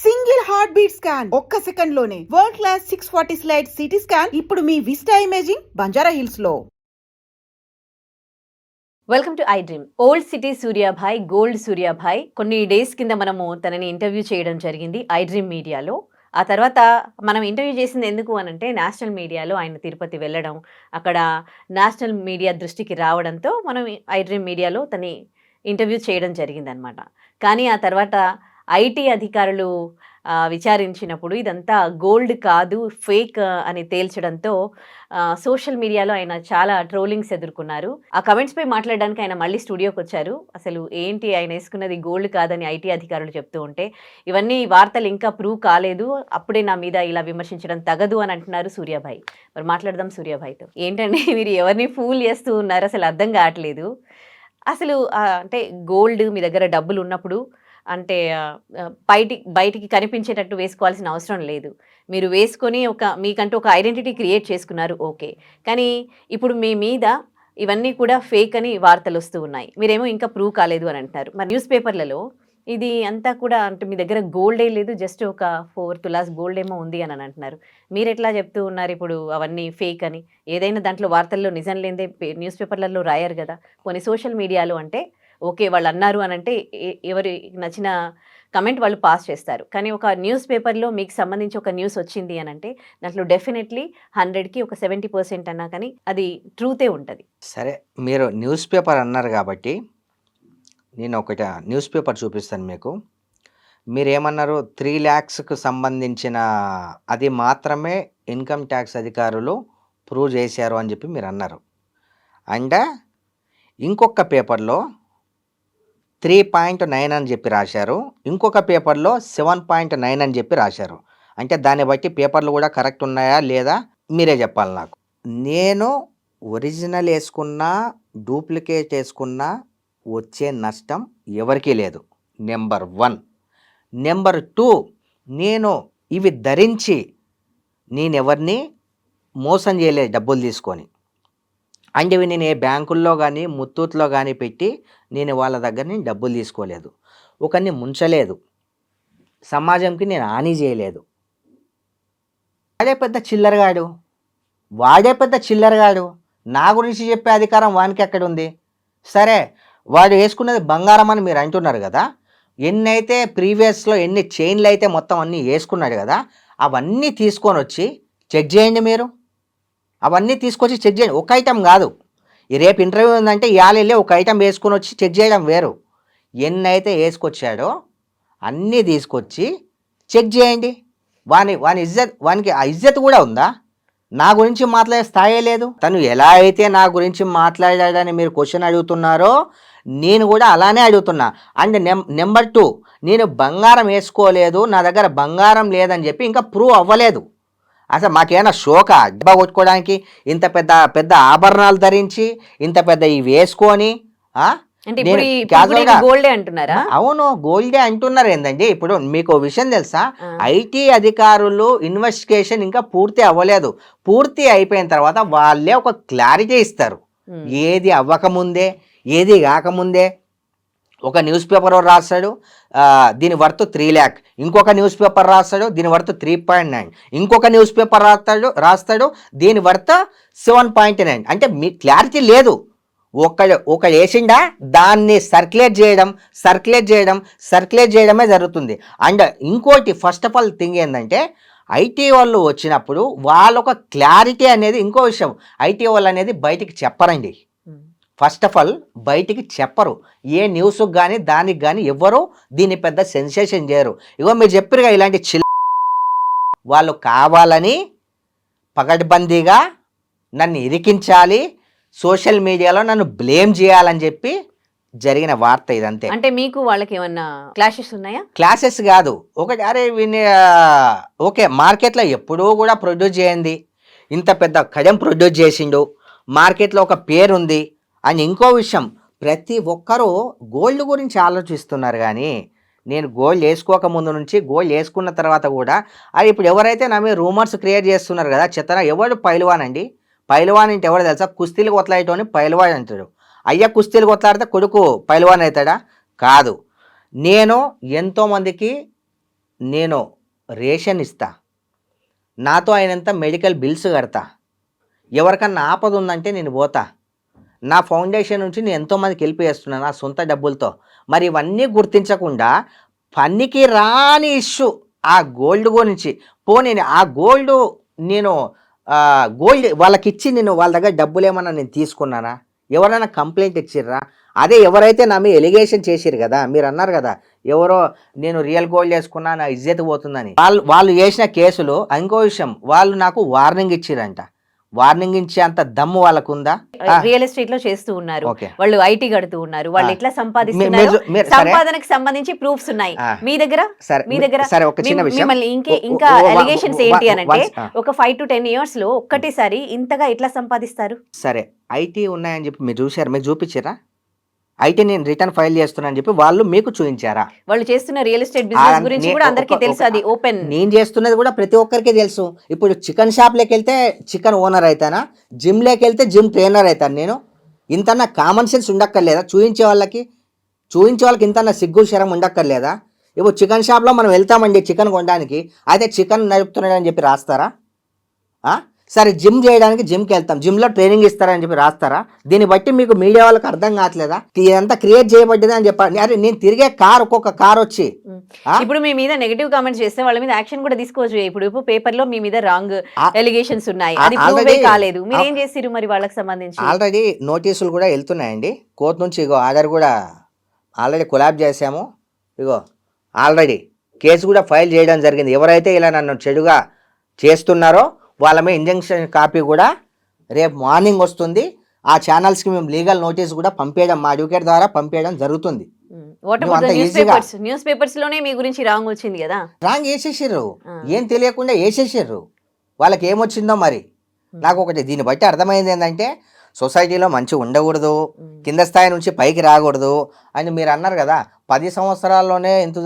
Single heart beat scan ఒక్క second లోనే world class 640 slide CT scan ఇప్పుడు మీ vista imaging Banjara hills లో. Welcome to I dream. Old city Suryabhai, gold Suryabhai కొన్ని days కింద మనము తనని ఇంటర్వ్యూ చేయడం జరిగింది ఐ డ్రీమ్ మీడియాలో. ఆ తర్వాత మనం ఇంటర్వ్యూ చేసింది ఎందుకు అనంటే నేషనల్ మీడియాలో ఆయన తిరుపతి వెళ్ళడం, అక్కడ నేషనల్ మీడియా దృష్టికి రావడంతో మనం ఐ డ్రీమ్ మీడియాలో తని ఇంటర్వ్యూ చేయడం జరిగిందనమాట. కానీ ఆ తర్వాత ఐటీ అధికారులు విచారించినప్పుడు ఇదంతా గోల్డ్ కాదు, ఫేక్ అని తేల్చడంతో సోషల్ మీడియాలో ఆయన చాలా ట్రోలింగ్స్ ఎదుర్కొన్నారు. ఆ కమెంట్స్పై మాట్లాడడానికి ఆయన మళ్ళీ స్టూడియోకి వచ్చారు. అసలు ఏంటి ఆయన వేసుకున్నది గోల్డ్ కాదని ఐటీ అధికారులు చెప్తూ ఉంటే, ఇవన్నీ వార్తలు ఇంకా ప్రూవ్ కాలేదు, అప్పుడే నా మీద ఇలా విమర్శించడం తగదు అని అంటున్నారు సూర్యాభాయ్. మరి మాట్లాడదాం సూర్యాభాయ్తో. ఏంటండి మీరు ఎవరిని ఫూల్ చేస్తూ ఉన్నారు, అసలు అర్థం కావట్లేదు. అసలు అంటే గోల్డ్ మీ దగ్గర డబ్బులు ఉన్నప్పుడు అంటే బయటికి కనిపించేటట్టు వేసుకోవాల్సిన అవసరం లేదు. మీరు వేసుకొని మీకంటూ ఒక ఐడెంటిటీ క్రియేట్ చేసుకున్నారు, ఓకే. కానీ ఇప్పుడు మీ మీద ఇవన్నీ కూడా ఫేక్ అని వార్తలు వస్తూ ఉన్నాయి, మీరేమో ఇంకా ప్రూవ్ కాలేదు అని అంటున్నారు. మరి న్యూస్ పేపర్లలో ఇది అంతా కూడా అంటే మీ దగ్గర గోల్డే లేదు, జస్ట్ ఒక 4 తులాస్ గోల్డ్ ఏమో ఉంది అని అంటున్నారు. మీరు ఎట్లా చెప్తూ ఉన్నారు ఇప్పుడు అవన్నీ ఫేక్ అని? ఏదైనా దాంట్లో వార్తల్లో నిజం లేదే న్యూస్ పేపర్లలో రాయరు కదా. కొన్ని సోషల్ మీడియాలో అంటే ఓకే వాళ్ళు అన్నారు అని అంటే ఎవరి నచ్చిన కమెంట్ వాళ్ళు పాస్ చేస్తారు. కానీ ఒక న్యూస్ పేపర్లో మీకు సంబంధించి ఒక న్యూస్ వచ్చింది అని అంటే దాంట్లో డెఫినెట్లీ 100కి ఒక 70% అన్నా కానీ అది ట్రూతే ఉంటుంది. సరే, మీరు న్యూస్ పేపర్ అన్నారు కాబట్టి నేను ఒకటి న్యూస్ పేపర్ చూపిస్తాను మీకు. మీరేమన్నారు, 3 lakhsకు సంబంధించిన అది మాత్రమే ఇన్కమ్ ట్యాక్స్ అధికారులు ప్రూవ్ చేశారు అని చెప్పి మీరు అన్నారు. అండ్ ఇంకొక పేపర్లో 3.9 అని చెప్పి రాశారు, ఇంకొక పేపర్లో 7.9 అని చెప్పి రాశారు. అంటే దాన్ని బట్టి పేపర్లు కూడా కరెక్ట్ ఉన్నాయా లేదా మీరే చెప్పాలి నాకు. నేను ఒరిజినల్ వేసుకున్నా డూప్లికేట్ వేసుకున్నా వచ్చే నష్టం ఎవరికీ లేదు, నెంబర్ 1. నెంబర్ 2, నేను ఇవి ధరించి నేనెవరిని మోసం చేయలేదు డబ్బులు తీసుకొని. అంటే ఇవి నేను ఏ బ్యాంకుల్లో కానీ ముత్తూట్లో కానీ పెట్టి నేను వాళ్ళ దగ్గర నేను డబ్బులు తీసుకోలేదు, ఒకరిని ముంచలేదు, సమాజంకి నేను హాని చేయలేదు. వాడే పెద్ద చిల్లరగాడు, నా గురించి చెప్పే అధికారం వానికి ఎక్కడుంది? సరే, వాడు వేసుకున్నది బంగారం అని మీరు అంటున్నారు కదా, ఎన్నైతే ప్రీవియస్లో ఎన్ని చైన్లు అయితే మొత్తం అన్నీ వేసుకున్నాడు కదా, అవన్నీ తీసుకొని వచ్చి చెక్ చేయండి. మీరు అవన్నీ తీసుకొచ్చి చెక్ చేయండి. ఒక ఐటెం కాదు, ఈ రేపు ఇంటర్వ్యూ ఉందంటే ఇవాళ వెళ్ళి ఒక ఐటెం వేసుకొని వచ్చి చెక్ చేయడం వేరు. ఎన్నైతే వేసుకొచ్చాడో అన్నీ తీసుకొచ్చి చెక్ చేయండి. వానికి ఆ ఇజ్జత్ కూడా ఉందా? నా గురించి మాట్లాడే స్థాయి లేదు. తను ఎలా అయితే నా గురించి మాట్లాడాడని మీరు క్వశ్చన్ అడుగుతున్నారో నేను కూడా అలానే అడుగుతున్నా. అండ్ నెంబర్ 2, నేను బంగారం వేసుకోలేదు, నా దగ్గర బంగారం లేదని చెప్పి ఇంకా ప్రూవ్ అవ్వలేదు. అసలు మాకేమైనా షోకా డబ్బా కొట్టుకోవడానికి ఇంత పెద్ద పెద్ద ఆభరణాలు ధరించి ఇంత పెద్ద ఇవి వేసుకొని? గోల్డే అంటున్నారా? అవును, గోల్డే అంటున్నారు. ఏందండి ఇప్పుడు మీకు విషయం తెలుసా, ఐటీ అధికారులు ఇన్వెస్టిగేషన్ ఇంకా పూర్తి అవ్వలేదు. పూర్తి అయిపోయిన తర్వాత వాళ్ళే ఒక క్లారిటీ ఇస్తారు. ఏది అవ్వకముందే ఏది కాకముందే ఒక న్యూస్ పేపర్ రాస్తాడు దీని వర్త్ 3 lakh, ఇంకొక న్యూస్ పేపర్ రాస్తాడు దీని వర్త్ 3.9, ఇంకొక న్యూస్ పేపర్ రాస్తాడు దీని వర్త్ 7.9. అంటే మీ క్లారిటీ లేదు. ఒకడు వేసిండా దాన్ని సర్క్యులేట్ చేయడమే జరుగుతుంది. అండ్ ఇంకోటి ఫస్ట్ ఆఫ్ ఆల్ థింగ్ ఏంటంటే, ఐటీ వాళ్ళు వచ్చినప్పుడు వాళ్ళొక క్లారిటీ అనేది, ఇంకో విషయం, ఐటీ వాళ్ళు అనేది బయటికి చెప్పరండి. ఫస్ట్ ఆఫ్ ఆల్ బయటికి చెప్పరు. ఏ న్యూస్కి కానీ దానికి కానీ ఎవ్వరు దీన్ని పెద్ద సెన్సేషన్ చేయరు. ఇగో మీరు చెప్పారుగా ఇలాంటి వాళ్ళు కావాలని పకడ్బందీగా నన్ను ఇరికించాలి, సోషల్ మీడియాలో నన్ను బ్లేమ్ చేయాలని చెప్పి జరిగిన వార్త ఇదంతే. అంటే మీకు వాళ్ళకి ఏమన్నా క్లాషెస్ ఉన్నాయా? క్లాషెస్ కాదు, ఒకటి అరే ఓకే మార్కెట్లో ఎప్పుడూ కూడా ప్రొడ్యూస్ చేయండి, ఇంత పెద్ద కడెం ప్రొడ్యూస్ చేసిండు, మార్కెట్లో ఒక పేరుంది అని. ఇంకో విషయం, ప్రతి ఒక్కరూ గోల్డ్ గురించి ఆలోచిస్తున్నారు. కానీ నేను గోల్డ్ వేసుకోక ముందు నుంచి, గోల్డ్ వేసుకున్న తర్వాత కూడా అది ఇప్పుడు ఎవరైతే నా మీద రూమర్స్ క్రియేట్ చేస్తున్నారు కదా, చెత్తన ఎవడు పైల్వాన్ అండి? పైల్వాన్ అంటే ఎవరు తెలుసా? కుస్తీలు కొట్లాడేటోని పైల్వాన్ అంటాడు. అయ్యా కుస్తీలు కొట్లాడితే కొడుకు పైల్వాన్ అవుతాడా? కాదు. నేను ఎంతోమందికి నేను రేషన్ ఇస్తా, నాతో అయినంత మెడికల్ బిల్స్ కడతా, ఎవరికన్నా ఆపద ఉందంటే నేను పోతా, నా ఫౌండేషన్ నుంచి నేను ఎంతోమందికి హెల్ప్ చేస్తున్నాను నా సొంత డబ్బులతో. మరి ఇవన్నీ గుర్తించకుండా పనికి రాని ఇష్యూ ఆ గోల్డ్ గురించి పోనీ ఆ గోల్డ్ నేను గోల్డ్ వాళ్ళకి ఇచ్చి నేను వాళ్ళ దగ్గర డబ్బులు ఏమన్నా నేను తీసుకున్నానా, ఎవరైనా కంప్లైంట్ ఇచ్చిర్రా? అదే ఎవరైతే నా మీద ఎలిగేషన్ చేసిరు కదా, మీరు అన్నారు కదా ఎవరో నేను రియల్ గోల్డ్ వేసుకున్నా నా ఇజ్జత్ పోతుందని, వాళ్ళు చేసిన కేసులు. ఇంకో విషయం, వాళ్ళు నాకు వార్నింగ్ ఇచ్చిరంట. వార్నింగ్ ఇచ్చే అంత దమ్ము వాళ్ళకు ఉందా? రియల్ ఎస్టేట్ లో చేస్తూ ఉన్నారు, ఓకే. వాళ్ళు ఐటీ కడుతూ ఉన్నారు, వాళ్ళు ఎట్లా సంపాదిస్తున్నారు, మీరు- సరే. సంపాదనకు సంబంధించి ప్రూఫ్స్ ఉన్నాయి మీ దగ్గర. సరే, మీ దగ్గర సరే, ఒక చిన్న విషయం. మిమ్మల్ని ఇంకా ఎలిగేషన్స్ ఏంటి అని అంటే ఒక 5 to 10 years లో ఒక్కటేసారి ఇంతగా ఎట్లా సంపాదిస్తారు? సరే, ఐటీ ఉన్నాయని చెప్పి మీరు చూసారు, మీకు చూపించారా? ఐటీ నేను రిటర్న్ ఫైల్ చేస్తున్నానని చెప్పి వాళ్ళు మీకు చూపించారా? వాళ్ళు చేస్తున్న రియల్ ఎస్టేట్ బిజినెస్ గురించి కూడా అందరికీ తెలుసు, అది ఓపెన్. నేను చేస్తున్నది కూడా ప్రతి ఒక్కరికి తెలుసు. ఇప్పుడు చికెన్ షాప్లోకి వెళ్తే చికెన్ ఓనర్ అవుతానా, జిమ్లోకి వెళ్తే జిమ్ ట్రైనర్ అవుతాను నేను? ఇంతన్నా కామన్ సెన్స్ ఉండక్కర్లేదా? చూపించే వాళ్ళకి ఇంతన్నా సిగ్గు శరం ఉండక్కర్లేదా? ఇప్పుడు చికెన్ షాప్లో మనం వెళ్తామండి చికెన్ కొనడానికి, అయితే చికెన్ నడుపుతున్నాడని చెప్పి రాస్తారా? సరే, జిమ్ చేయడానికి జిమ్కి వెళ్తాం, జిమ్లో ట్రైనింగ్ ఇస్తారని చెప్పి రాస్తారా? దీన్ని బట్టి మీకు మీడియా వాళ్ళకి అర్థం కావట్లేదా ఇదంతా క్రియేట్ చేయబడ్డది అని చెప్పాలి. అరే నేను తిరిగే కార్, ఒక్కొక్క కార్ వచ్చి ఇప్పుడు మీ మీద నెగటివ్ కామెంట్స్ చేస్తే వాళ్ళ మీద యాక్షన్ కూడా తీసుకోవచ్చు. ఇప్పుడు పేపర్ లో మీ మీద రాంగ్ ఎలిగేషన్స్ ఉన్నాయి, అది ప్రూవ్ కాలేదు, మీరు ఏం చేసిరు మరి వాళ్ళకి సంబంధించి? ఆల్రెడీ నోటీసులు కూడా వెళ్తున్నాయండి కోర్టు నుంచి. ఇగో ఆర్డర్ కూడా ఆల్రెడీ కొలాబ్ చేసాము. ఇగో ఆల్రెడీ కేసు కూడా ఫైల్ చేయడం జరిగింది. ఎవరైతే ఇలా నన్ను చెడుగా చేస్తున్నారో వాళ్ళ మీద ఇంజంక్షన్ కాపీ కూడా రేపు మార్నింగ్ వస్తుంది. ఆ ఛానల్స్కి మేము లీగల్ నోటీస్ కూడా పంపేయడం, మా అడ్వకేట్ ద్వారా పంపేయడం జరుగుతుంది. న్యూస్ పేపర్స్ లోనే మీ గురించి రాంగ్ వచ్చింది కదా? రాంగ్ వేసేసారు, ఏం తెలియకుండా వేసేసారు. వాళ్ళకి ఏమొచ్చిందో మరి. నాకు ఒకటి దీన్ని బట్టి అర్థమైంది ఏంటంటే సొసైటీలో మంచిగా ఉండకూడదు, కింద స్థాయి నుంచి పైకి రాకూడదు అని మీరు అన్నారు కదా. 10 సంవత్సరాల్లోనే ఎంత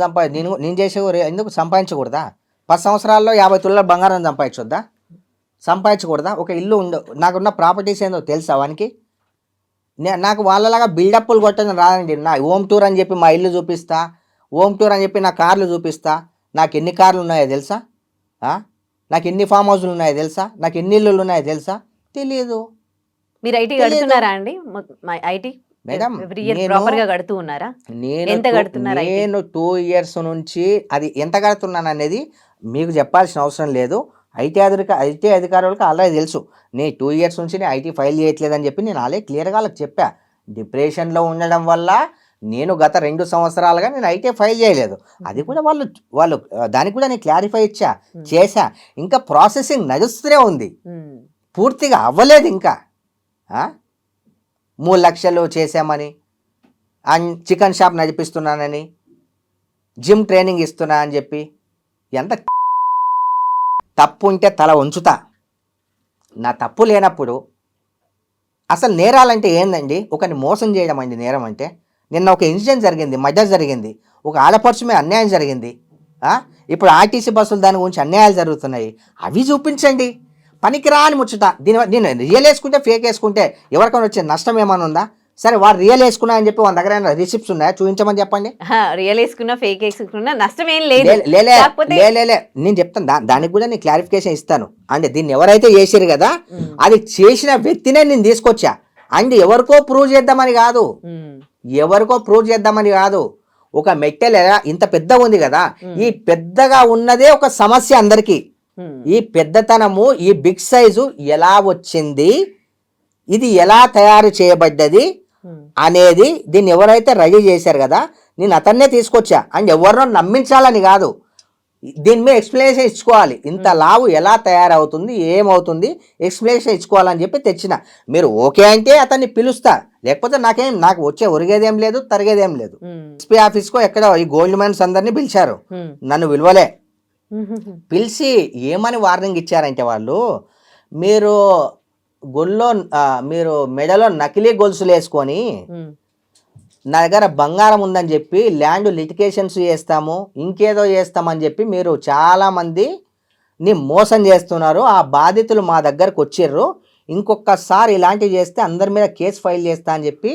నేను చేసే ఎందుకు సంపాదించకూడదా? 10 సంవత్సరాల్లో 50 తులాల బంగారం సంపాదించకూడదా? ఒక ఇల్లు నాకున్న ప్రాపర్టీస్ ఏందో తెలుసా వానికి? నాకు వాళ్ళలాగా బిల్డప్లు కొట్టడం రాదండి. నా హోమ్ టూర్ అని చెప్పి మా ఇల్లు చూపిస్తా, హోమ్ టూర్ అని చెప్పి నా కార్లు చూపిస్తా. నాకు ఎన్ని కార్లు ఉన్నాయో తెలుసా? నాకు ఎన్ని ఫామ్ హౌస్లు ఉన్నాయో తెలుసా? నాకు ఎన్ని ఇల్లులు ఉన్నాయో తెలుసా? తెలియదు. మీరు ఐటీ కడుతున్నారా అండి? ఐటీ మేడం ప్రాపర్ గా కడుతూ ఉన్నారా? ఎంత కడుతున్నారు? నేను 2 years నుంచి అది ఎంత కడుతున్నాను అనేది మీకు చెప్పాల్సిన అవసరం లేదు. ఐటీ అధికారులకు ఆల్రెడీ తెలుసు. నేను 2 years నుంచి నేను ఐటీ ఫైల్ చేయట్లేదని చెప్పి నేను ఆల్రెడీ క్లియర్గా వాళ్ళకి చెప్పా. డిప్రెషన్లో ఉండడం వల్ల నేను గత 2 సంవత్సరాలుగా నేను ఐటీ ఫైల్ చేయలేదు. అది కూడా వాళ్ళు దానికి కూడా నేను క్లారిఫై చేశా. ఇంకా ప్రాసెసింగ్ నడుస్తూనే ఉంది, పూర్తిగా అవ్వలేదు ఇంకా. 3 లక్షలు చేసామని, చికెన్ షాప్ నడిపిస్తున్నానని, జిమ్ ట్రైనింగ్ ఇస్తున్నా అని చెప్పి, ఎంత తప్పు ఉంటే తల ఉంచుతా. నా తప్పు లేనప్పుడు అసలు నేరాలంటే ఏందండి? ఒకరిని మోసం చేయడం అండి నేరం అంటే. నిన్న ఒక ఇన్సిడెంట్ జరిగింది, మర్డర్ జరిగింది, ఒక ఆడపడుచు మీద అన్యాయం జరిగింది. ఇప్పుడు ఆర్టీసీ బస్సులు దాని గురించి అన్యాయాలు జరుగుతున్నాయి, అవి చూపించండి. పనికిరాని ముచ్చట. నేను రియల్ వేసుకుంటే ఫేక్ వేసుకుంటే ఎవరికైనా వచ్చే నష్టం ఏమైనా ఉందా? సరే, వాడు రియల్ వేసుకున్నా అని చెప్పి వాళ్ళ దగ్గర రిసిప్ట్స్ ఉన్నాయా? చూపించమని చెప్పండి. రియల్ వేసుకున్నా ఫేక్ వేసుకున్నా నష్టం ఏం లేదు. నేను చెప్తాను, దానికి కూడా నేను క్లారిఫికేషన్ ఇస్తాను. అంటే దీన్ని ఎవరైతే చేసారు కదా, అది చేసిన వ్యక్తినే నేను తీసుకొచ్చా. అండ్ ఎవరికో ప్రూవ్ చేద్దామని కాదు, ఒక మెట్టెల్ ఇంత పెద్ద ఉంది కదా, ఈ పెద్దగా ఉన్నదే ఒక సమస్య అందరికీ. ఈ పెద్దతనము, ఈ బిగ్ సైజు ఎలా వచ్చింది, ఇది ఎలా తయారు చేయబడ్డది అనేది దీన్ని ఎవరైతే రెడీ చేశారు కదా, నేను అతన్నే తీసుకొచ్చా. అండ్ ఎవరినో నమ్మించాలని కాదు, దీని మీద ఎక్స్ప్లెనేషన్ ఇచ్చుకోవాలి. ఇంత లావు ఎలా తయారవుతుంది, ఏమవుతుంది, ఎక్స్ప్లెనేషన్ ఇచ్చుకోవాలని చెప్పి తెచ్చిన. మీరు ఓకే అంటే అతన్ని పిలుస్తా, లేకపోతే నాకు వచ్చే ఒరిగేదేం లేదు, తరిగేదేం లేదు. ఎస్పీ ఆఫీస్కో ఎక్కడో ఈ గోల్డ్ మ్యాన్స్ అందరినీ పిలిచారు, నన్ను విలువలే. పిలిచి ఏమని వార్నింగ్ ఇచ్చారంటే వాళ్ళు, మీరు మెడలో నకిలీ గొలుసులు వేసుకొని నా దగ్గర బంగారం ఉందని చెప్పి ల్యాండ్ లిటికేషన్స్ చేస్తాము, ఇంకేదో చేస్తామని చెప్పి మీరు చాలామందిని మోసం చేస్తున్నారు. ఆ బాధితులు మా దగ్గరకు వచ్చిర్రు, ఇంకొకసారి ఇలాంటివి చేస్తే అందరి మీద కేసు ఫైల్ చేస్తా అని చెప్పి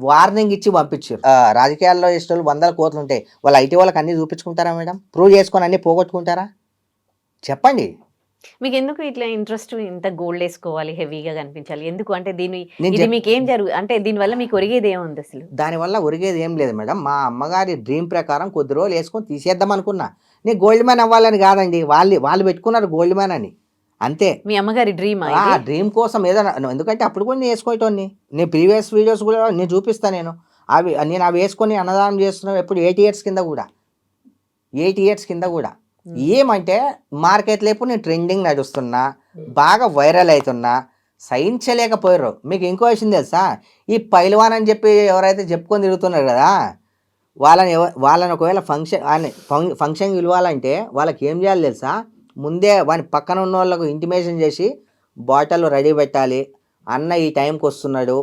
వార్నింగ్ ఇచ్చి పంపించారు. రాజకీయాల్లో ఇష్టం 100 కోట్లు ఉంటాయి, వాళ్ళు ఐటీ వాళ్ళకి అన్ని చూపించుకుంటారా మేడం? ప్రూవ్ చేసుకొని అన్ని పోగొట్టుకుంటారా? చెప్పండి. మీకు ఎందుకు ఇట్లా ఇంట్రెస్ట్ ఇంత గోల్డ్ వేసుకోవాలి, హెవీగా కనిపించాలి ఎందుకు? అంటే నేను ఇది మీకు ఏం అంటే దీనివల్ల మీకు ఒరిగేది ఏముంది అసలు? దానివల్ల ఒరిగేది ఏం లేదు మేడం. మా అమ్మగారి డ్రీమ్ ప్రకారం కొద్ది రోజులు వేసుకొని తీసేద్దాం అనుకున్నా. నేను గోల్డ్ మ్యాన్ అవ్వాలని కాదండి, వాళ్ళు పెట్టుకున్నారు గోల్డ్ మ్యాన్ అని, అంతే. మీ అమ్మగారి డ్రీమ్ డ్రీమ్ కోసం ఏదైనా, ఎందుకంటే అప్పుడు కూడా నేను వేసుకోవటోని, నేను ప్రీవియస్ వీడియోస్ కూడా నేను చూపిస్తాను. నేను అవి వేసుకొని అన్నదానం చేస్తున్నాను ఎప్పుడు 8 ఇయర్స్ కింద కూడా, 8 ఇయర్స్ కింద కూడా. ఏమంటే మార్కెట్లో ఎప్పుడు నేను ట్రెండింగ్ నడుస్తున్నా, బాగా వైరల్ అవుతున్నా, సహించలేకపోయారు. మీకు ఇంకో విషయం తెలుసా, ఈ పైల్వాన్ అని చెప్పి ఎవరైతే చెప్పుకొని తిరుగుతున్నారు కదా, వాళ్ళని ఒకవేళ ఫంక్షన్ పిలవాలంటే వాళ్ళకి ఏం చేయాలి తెలుసా? ముందే వాని పక్కన ఉన్న వాళ్ళకు ఇంటిమేషన్ చేసి బాటిల్ రెడీ పెట్టాలి, అన్న ఈ టైంకి వస్తున్నాడు,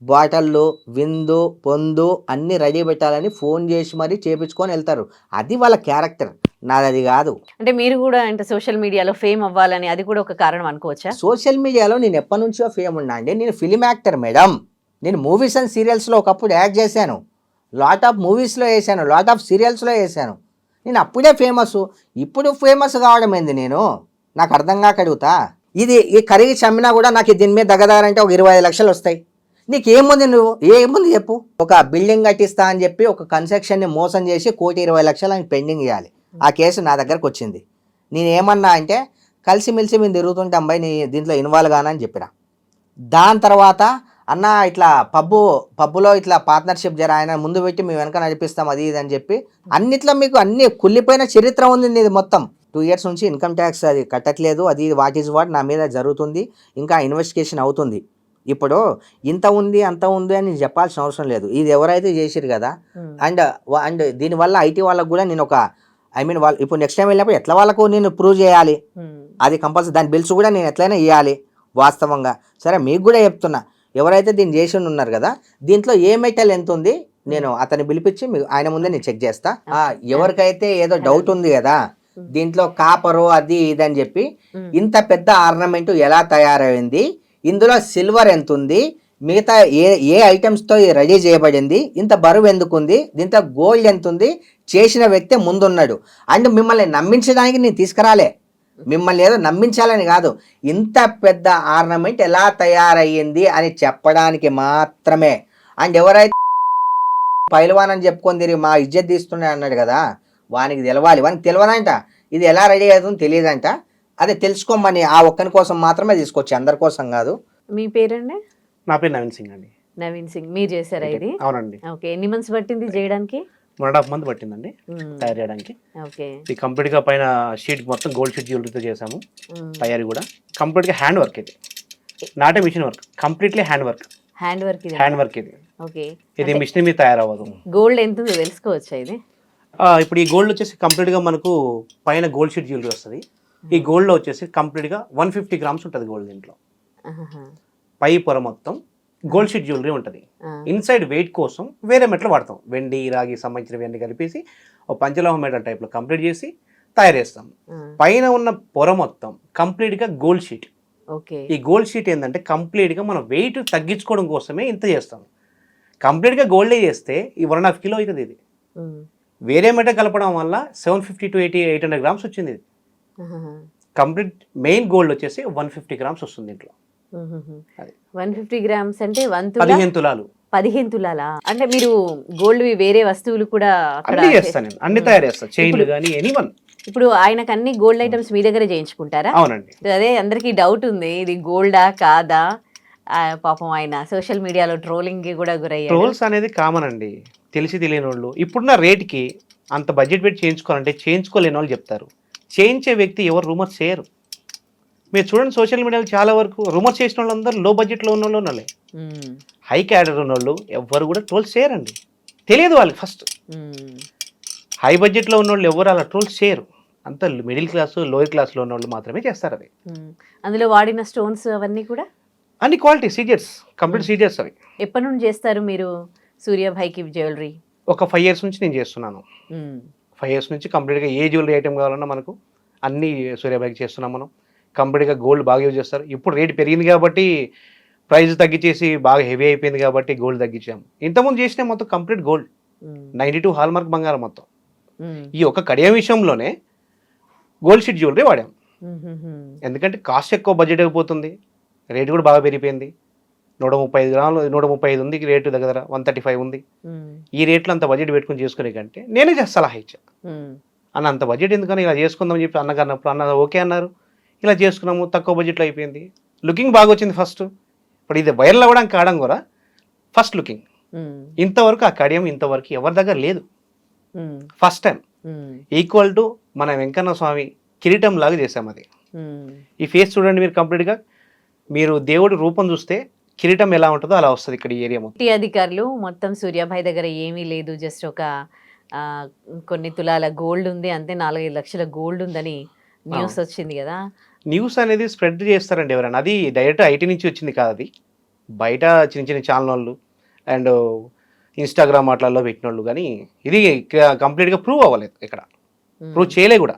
బాటిళ్ళు విందు పొందు అన్నీ రెడీ పెట్టాలని ఫోన్ చేసి మరీ చేపించుకొని వెళ్తారు. అది వాళ్ళ క్యారెక్టర్, నాది అది కాదు. అంటే మీరు కూడా అంటే సోషల్ మీడియాలో ఫేమ్ అవ్వాలని అది కూడా ఒక కారణం అనుకోవచ్చా? సోషల్ మీడియాలో నేను ఎప్పటి నుంచో ఫేమ్ ఉన్నా అండి. నేను ఫిలిం యాక్టర్ మేడం. నేను మూవీస్ అండ్ సీరియల్స్లో ఒకప్పుడు యాక్ట్ చేశాను, లాట్ ఆఫ్ మూవీస్లో వేసాను, లాట్ ఆఫ్ సీరియల్స్లో వేసాను. నేను అప్పుడే ఫేమస్. ఇప్పుడు ఫేమస్ కావడం ఏంది? నాకు అర్థం కాక అడుగుతా. ఈ కరిగి చమ్మినా కూడా నాకు దీని మీద దగ్గదారంటే ఒక 25 లక్షలు వస్తాయి. నీకేముంది? ఏముంది చెప్పు? ఒక బిల్డింగ్ కట్టిస్తా అని చెప్పి ఒక కన్స్ట్రక్షన్ని మోసం చేసి 1,20,00,000 అని పెండింగ్ ఇవ్వాలి. ఆ కేసు నా దగ్గరకు వచ్చింది. నేను ఏమన్నా అంటే కలిసిమెలిసి మేము తిరుగుతుంటాం బై, నీ దీంట్లో ఇన్వాల్వ్ కానని చెప్పిన. దాని తర్వాత అన్న ఇట్లా పబ్బులో ఇట్లా పార్ట్నర్షిప్ జర ఆయన ముందు పెట్టి మేము వెనక నడిపిస్తాం అది ఇది అని చెప్పి, అన్నిట్లో మీకు అన్ని కుళ్ళిపోయిన చరిత్ర ఉంది ఇది మొత్తం. 2 ఇయర్స్ నుంచి ఇన్కమ్ ట్యాక్స్ అది కట్టట్లేదు, అది వాట్ ఈజ్ వాట్ నా మీద జరుగుతుంది, ఇంకా ఇన్వెస్టిగేషన్ అవుతుంది. ఇప్పుడు ఇంత ఉంది అంత ఉంది అని నేను చెప్పాల్సిన అవసరం లేదు. ఇది ఎవరైతే చేసిరు కదా, అండ్ దీనివల్ల ఐటీ వాళ్ళకు కూడా నేను వాళ్ళు ఇప్పుడు నెక్స్ట్ టైం వెళ్ళినప్పుడు ఎట్లా వాళ్ళకు నేను ప్రూవ్ చేయాలి, అది కంపల్సరీ. దాని బిల్స్ కూడా నేను ఎట్లయినా ఇవ్వాలి వాస్తవంగా. సరే మీకు కూడా చెప్తున్నా, ఎవరైతే దీన్ని చేసి ఉన్నారు కదా, దీంట్లో ఏ మెటల్ ఎంత ఉంది నేను అతన్ని పిలిపించి ఆయన ముందే నేను చెక్ చేస్తా. ఎవరికైతే ఏదో డౌట్ ఉంది కదా దీంట్లో కాపరు అది ఇది అని చెప్పి, ఇంత పెద్ద ఆర్నమెంట్ ఎలా తయారైంది, ఇందులో సిల్వర్ ఎంత ఉంది, మిగతా ఏ ఐటమ్స్తో రెడీ చేయబడింది, ఇంత బరువు ఎందుకుంది, దీంట్లో గోల్డ్ ఎంత ఉంది, చేసిన వ్యక్తి ముందున్నాడు. అండ్ మిమ్మల్ని నమ్మించడానికి నేను తీసుకురాలే, మిమ్మల్ని ఏదో నమ్మించాలని కాదు, ఇంత పెద్ద ఆర్నమెంట్ ఎలా తయారయ్యింది అని చెప్పడానికి మాత్రమే. అండ్ ఎవరైతే పైల్వాన్ అని చెప్పుకొని తిరిగి మా ఇజ్జత్ తీస్తున్నాడు అన్నాడు కదా, వానికి తెలవాలి. వానికి తెలియదంట ఇది ఎలా రెడీ అవుతుందో తెలియదంట. అదే తెలుసుకోమని ఆ ఒక్కని కోసం మాత్రమే తీసుకొచ్చి, అందరి కోసం కాదు. మీ పేరండి? నా పేరు నవీన్ సింగ్ అండి. నవీన్ సింగ్. మీరు చేశారా ఇది? అవునండి. ఓకే. ఎన్ని మంత్స్ పట్టింది చేయడానికి? 1.5 month పట్టిందండి తయారు చేయడానికి. ఓకే. ఇది కంప్లీట్ గా పైన షీట్ మొత్తం గోల్డ్ షీట్ జ్యువెలరీతో చేసాము. తయారీ కూడా కంప్లీట్ గా హ్యాండ్ వర్క్, ఇది not a machine work, completely hand work. Hand work ఇది? హ్యాండ్ వర్క్ ఇది. ఓకే. ఇది మిషన్ మీద తయారవ్వదు. గోల్డ్ ఎంత తెలుసుకోవచ్చా ఇది? ఇప్పుడు ఈ గోల్డ్ వచ్చేసి కంప్లీట్ గా మనకు పైన గోల్డ్ షీట్ జ్యువెలరీ వస్తుంది. ఈ గోల్డ్ లో వచ్చేసి కంప్లీట్ గా 150 grams ఉంటుంది గోల్డ్. దీంట్లో పై పొర మొత్తం గోల్డ్ షీట్ జ్యువెలరీ ఉంటుంది. ఇన్సైడ్ వెయిట్ కోసం వేరే మెటల్ వాడతాం, వెండి రాగి సంబంధించినవి అన్ని కలిపేసి ఒక పంచలోహ మెటల్ టైప్లో కంప్లీట్ చేసి తయారు చేస్తాం. పైన ఉన్న పొర మొత్తం కంప్లీట్గా గోల్డ్ షీట్. ఈ గోల్డ్ షీట్ ఏంటంటే కంప్లీట్గా మనం వెయిట్ తగ్గించుకోవడం కోసమే ఇంత చేస్తాం. కంప్లీట్గా గోల్డే చేస్తే ఈ 1.5 kilo అవుతుంది. ఇది వేరే మెటల్ కలపడం వల్ల 750 to 800 grams వచ్చింది. ఇది కంప్లీట్ మెయిన్ గోల్డ్ వచ్చేసి 150 grams వస్తుంది దీంట్లో. 150 grams అంటే 15 తులాలు. 15 తులాలా? అంటే మీరు గోల్డ్ వేరే వస్తువులు కూడా అన్ని చేస్తాను నేను, అన్ని తయారు చేస్తాను, చైన్లు కానీ ఎనీవన్. ఇప్పుడు ఆయనకు అన్ని గోల్డ్ ఐటమ్స్ మీ దగ్గర చేయించుకుంటారా? అవునండి. అదే అందరికి డౌట్ ఉంది, ఇది గోల్డా కాదా. పాపం ఆయన సోషల్ మీడియాలో ట్రోలింగ్ కూడా గురయ్యారు. ట్రోల్స్ అనేది కామన్ అండి, తెలిసి తెలియని వాళ్ళు. ఇప్పుడున్న రేట్కి అంత బడ్జెట్ పెట్టి చేయించుకోవాలంటే చేయించుకోలేని వాళ్ళు చెప్తారు. చేయించే వ్యక్తి ఎవరు రూమర్స్ చేయరు. మీరు చూడండి సోషల్ మీడియాలో చాలా వరకు రూమర్స్ చేసిన వాళ్ళందరూ లో బడ్జెట్లో ఉన్న వాళ్ళు ఉన్నాలే. హై క్యాడర్ ఉన్న వాళ్ళు ఎవరు కూడా ట్రోల్స్ చేయరండి, తెలియదు వాళ్ళకి. ఫస్ట్ హై బడ్జెట్లో ఉన్న వాళ్ళు ఎవరు అలా ట్రోల్స్ చేయరు. అంత మిడిల్ క్లాస్ లోయర్ క్లాస్లో ఉన్న వాళ్ళు మాత్రమే చేస్తారు. అది అందులో వాడిన స్టోన్స్ అవన్నీ కూడా అన్ని క్వాలిటీ సీజర్స్, కంప్లీట్ సీజర్స్. అవి ఎప్పటి నుండి చేస్తారు మీరు సూర్యాభాయ్కి జ్యువెలరీ? ఒక 5 years నుంచి నేను చేస్తున్నాను. 5 years నుంచి కంప్లీట్గా ఏ జ్యువెలరీ ఐటమ్ కావాలన్నా మనకు అన్ని సూర్యాభాయ్కి చేస్తున్నాం మనం. కంప్లీట్గా గోల్డ్ బాగా యూజ్ చేస్తారు. ఇప్పుడు రేట్ పెరిగింది కాబట్టి ప్రైస్ తగ్గించేసి బాగా హెవీ అయిపోయింది కాబట్టి గోల్డ్ తగ్గించాము. ఇంతకుముందు చేసిన మొత్తం కంప్లీట్ గోల్డ్, 92 హాల్ మార్క్ బంగారం మొత్తం. ఈ ఒక్క కడియం విషయంలోనే గోల్డ్ షీట్ జ్యువెలరీ వాడాం. ఎందుకంటే కాస్ట్ ఎక్కువ బడ్జెట్ అయిపోతుంది, రేటు కూడా బాగా పెరిగిపోయింది. 135 గ్రాములు 135 ఉంది రేటు, దగ్గర 135 ఉంది. ఈ రేట్లో అంత బడ్జెట్ పెట్టుకుని చేసుకునే కంటే నేనే సలహా ఇచ్చా, అన్న అంత బడ్జెట్ ఎందుకని ఇలా చేసుకుందామని చెప్పి అన్నగా అన్నప్పుడు అన్న ఓకే అన్నారు. ఇలా చేసుకున్నాము, తక్కువ బడ్జెట్లో అయిపోయింది. లుకింగ్ బాగా వచ్చింది ఫస్ట్. ఇప్పుడు ఇది వైరల్ అవ్వడానికి కావడం కూడా ఫస్ట్ లుకింగ్. ఇంతవరకు ఆ కడియం ఇంతవరకు ఎవరి దగ్గర లేదు, ఫస్ట్ టైం. ఈక్వల్ టు మన వెంకన్న స్వామి కిరీటం లాగా చేసాం అది. ఈ ఫేస్ చూడండి మీరు కంప్లీట్గా, మీరు దేవుడి రూపం చూస్తే కిరీటం ఎలా ఉంటుందో అలా వస్తుంది ఇక్కడ ఈ ఏరియా మొత్తం. ఐటీ అధికారులు మొత్తం సూర్యాభాయ్ దగ్గర ఏమీ లేదు, జస్ట్ ఒక కొన్ని తులాల గోల్డ్ ఉంది అంతే, 4-5 లక్షల గోల్డ్ ఉందని న్యూస్ వచ్చింది కదా. న్యూస్ అనేది స్ప్రెడ్ చేస్తారండి ఎవరైనా, అది డైరెక్ట్ ఐటీ నుంచి వచ్చింది కాదు. అది బయట చిన్న చిన్న ఛానల్ వాళ్ళు అండ్ ఇన్స్టాగ్రామ్ వాటిల్లో పెట్టిన వాళ్ళు, కానీ ఇది కంప్లీట్గా ప్రూవ్ అవ్వలేదు ఇక్కడ, ప్రూవ్ చేయలే కూడా.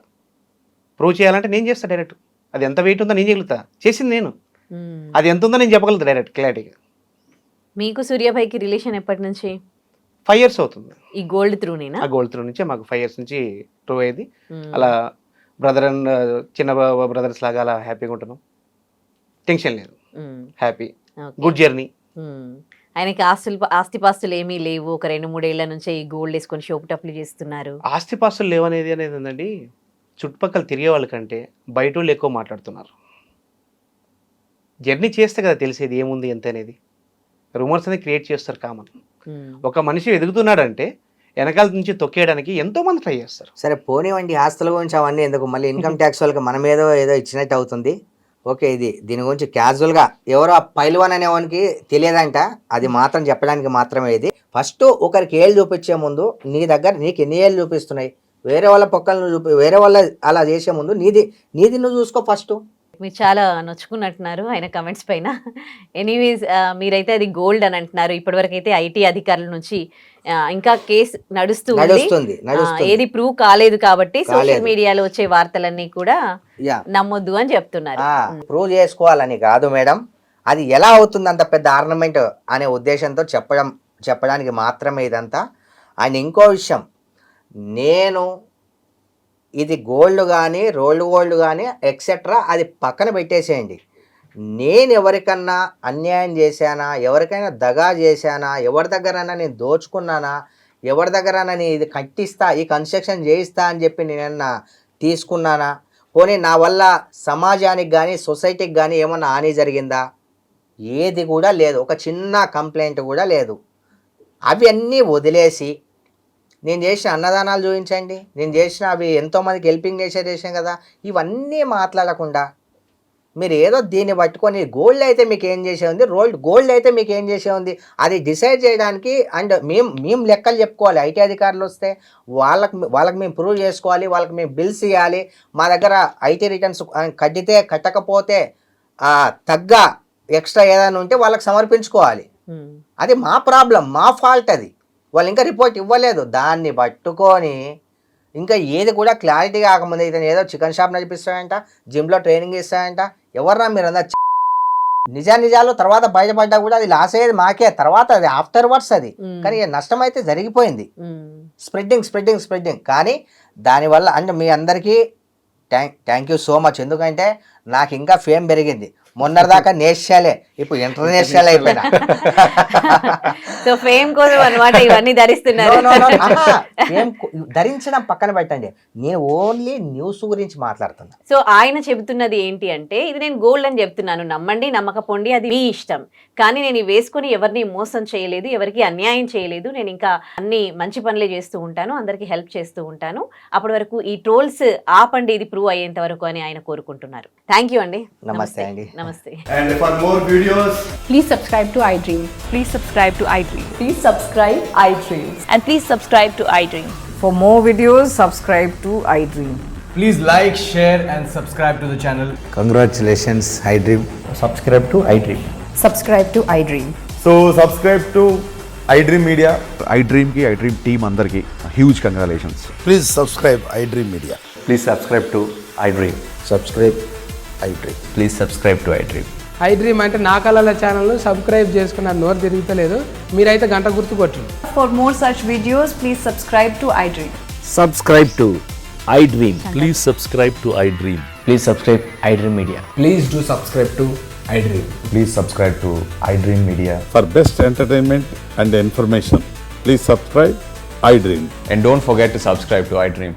ప్రూవ్ చేయాలంటే నేను చేస్తాను డైరెక్ట్, అది ఎంత వెయిట్ ఉందో నేను చేయగలుగుతా, చేసింది నేను, అది ఎంత ఉందో నేను చెప్పగలుగుతా డైరెక్ట్ క్లారిటీగా. మీకు సూర్యాభాయ్కి రిలేషన్ ఎప్పటి నుంచి? 5 years అవుతుంది. ఈ గోల్డ్ త్రూనేనా? ఆ గోల్డ్ త్రూ నుంచే మాకు 5 years నుంచి ప్రూవ్ అయ్యేది. అలా బ్రదర్ అండ్ చిన్న బ్రదర్స్ లాగా అలా హ్యాపీగా ఉంటున్నాం, టెన్షన్ లేదు, హ్యాపీ, గుడ్ జర్నీ. ఆయనకి ఆస్తిపాస్తులు ఏమీ లేవు, ఒక 2-3 ఏళ్ల నుంచే ఈ గోల్డ్ వేసుకొని షోపు టప్లు చేస్తున్నారు. ఆస్తిపాస్తులు లేవనేది అనేది ఉందండి, చుట్టుపక్కల తిరిగే వాళ్ళకంటే బయట వాళ్ళు ఎక్కువ మాట్లాడుతున్నారు. జర్నీ చేస్తే కదా తెలిసేది ఏముంది ఎంత అనేది. రూమర్స్ అనేది క్రియేట్ చేస్తారు కామన్. ఒక మనిషి ఎదుగుతున్నాడంటే వెనకాల నుంచి తొక్కేయడానికి ఎంతో మంది ట్రై చేస్తారు. సరే పోనివ్వండి, ఆస్తుల గురించి అవన్నీ ఎందుకు, మళ్ళీ ఇన్కమ్ ట్యాక్స్ వాళ్ళకి మనం ఏదో ఇచ్చినట్టు అవుతుంది. ఓకే, దీని గురించి క్యాజువల్గా ఎవరో ఆ పైల్వాన్ అనేవానికి తెలియదంట, అది మాత్రం చెప్పడానికి మాత్రమే. ఇది ఫస్ట్ ఒకరికి ఏళ్ళు చూపించే ముందు నీ దగ్గర నీకు ఎన్ని ఏళ్ళు చూపిస్తున్నాయి, వేరే వాళ్ళ పొక్కలను వేరే వాళ్ళ అలా చేసే ముందు నీది నువ్వు చూసుకో ఫస్ట్. మీరు చాలా నొచ్చుకున్నట్టున్నారు ఆయన కమెంట్స్ పైన. ఎనీవేస్ మీరైతే అది గోల్డ్ అని అంటున్నారు. ఇప్పటివరకు అయితే ఐటీ అధికారుల నుంచి ఇంకా కేసు నడుస్తుంది, ఏది ప్రూవ్ కాలేదు కాబట్టి సోషల్ మీడియాలో వచ్చే వార్తలన్నీ కూడా నమ్మొద్దు అని చెప్తున్నారు. ప్రూవ్ చేసుకోవాలని కాదు మేడం, అది ఎలా అవుతుంది అంత పెద్ద ఆర్నమెంట్ అనే ఉద్దేశంతో చెప్పడానికి మాత్రమే ఇదంతా. అండ్ ఇంకో విషయం, నేను ఇది గోల్డ్ కానీ రోల్డ్ గోల్డ్ కానీ ఎక్సెట్రా అది పక్కన పెట్టేసేయండి. నేను ఎవరికన్నా అన్యాయం చేశానా, ఎవరికైనా దగా చేశానా, ఎవరి దగ్గరైనా నేను దోచుకున్నానా, ఎవరి దగ్గరైనా నేను ఇది కట్టిస్తా, ఈ కన్స్ట్రక్షన్ చేయిస్తా అని చెప్పి నేనన్నా తీసుకున్నానా, పోనీ నా వల్ల సమాజానికి కానీ సొసైటీకి కానీ ఏమన్నా హాని జరిగిందా, ఏది కూడా లేదు. ఒక చిన్న కంప్లైంట్ కూడా లేదు. అవి అన్నీ వదిలేసి నేను చేసిన అన్నదానాలు చూపించండి, నేను చేసిన అవి ఎంతోమందికి హెల్పింగ్ చేసాం కదా, ఇవన్నీ మాట్లాడకుండా మీరు ఏదో దీన్ని పట్టుకొని గోల్డ్ అయితే మీకు ఏం చేసే ఉంది, గోల్డ్ అయితే మీకు ఏం చేసే ఉంది, అది డిసైడ్ చేయడానికి. అండ్ మేము లెక్కలు చెప్పుకోవాలి. ఐటీ అధికారులు వస్తే వాళ్ళకి మేము ప్రూవ్ చేసుకోవాలి, వాళ్ళకి మేము బిల్స్ ఇవ్వాలి. మా దగ్గర ఐటీ రిటర్న్స్ కట్టకపోతే తగ్గ ఎక్స్ట్రా ఏదైనా ఉంటే వాళ్ళకి సమర్పించుకోవాలి. అది మా ప్రాబ్లం, మా ఫాల్ట్. అది వాళ్ళు ఇంకా రిపోర్ట్ ఇవ్వలేదు. దాన్ని పట్టుకొని ఇంకా ఏది కూడా క్లారిటీ కాకముందే ఇతను ఏదో చికెన్ షాప్ నడిపిస్తాడంట, జిమ్లో ట్రైనింగ్ ఇస్తాడంట. ఎవర్రా మీరు అందరు నిజాలు తర్వాత బయటపడ్డా కూడా అది లాస్ అయ్యేది మాకే, తర్వాత అది ఆఫ్టర్ వర్డ్స్ అది. కానీ నష్టం అయితే జరిగిపోయింది. స్ప్రెడ్డింగ్ కానీ దానివల్ల అంటే మీ అందరికీ థ్యాంక్ యూ సో మచ్. ఎందుకంటే నాకు ఇంకా ఫేమ్ పెరిగింది. మొన్నటిదాకా నేషనలే, ఇప్పుడు ఇంటర్నేషనల్ అయిపోయినా. సో ఫేమ్ కోసం అన్నమాట ఇవన్నీ ధరిస్తున్నారు. ధరించడం పక్కన పెట్టండి, నేను ఓన్లీ న్యూస్ గురించి మాట్లాడుతున్నా. సో ఆయన చెబుతున్నది ఏంటి అంటే, ఇది నేను గోల్డ్ అని చెప్తున్నాను, నమ్మండి నమ్మకపోండి అది మీ ఇష్టం, కానీ నేను వేసుకుని ఎవరిని మోసం చేయలేదు, ఎవరికి అన్యాయం చేయలేదు, నేను ఇంకా అన్ని మంచి పనులే చేస్తూ ఉంటాను, అందరికి హెల్ప్ చేస్తూ ఉంటాను. అప్పటి వరకు ఈ ట్రోల్స్ ఆపండి, ఇది ప్రూవ్ అయ్యేంత వరకు అని ఆయన కోరుకుంటున్నారు. థ్యాంక్ యూ అండి. నమస్తే అండి. నమస్తే. And for more videos, please subscribe to iDream. Please subscribe to iDream. Please subscribe iDream. And please subscribe to iDream. For more videos, subscribe to iDream. please like, share and subscribe to the channel. Congratulations, iDream. Subscribe to iDream. Subscribe to iDream. So subscribe to iDream Media. iDream ki iDream team andarki huge congratulations. Please subscribe iDream Media. Please subscribe to iDream. Subscribe iDream. Please subscribe to iDream. I dream అంటే నా కళల ఛానల్ను subscribe చేసుకున్న నోరు తిరుగుతలేదు. మీరైతే గంట గుర్తు కొట్టండి. For more such videos, please subscribe to iDream. Subscribe to iDream. Please subscribe to iDream. Please subscribe iDream Media. Please do subscribe to iDream. Please subscribe to iDream Media. For best entertainment and information, please subscribe iDream. And don't forget to subscribe to iDream.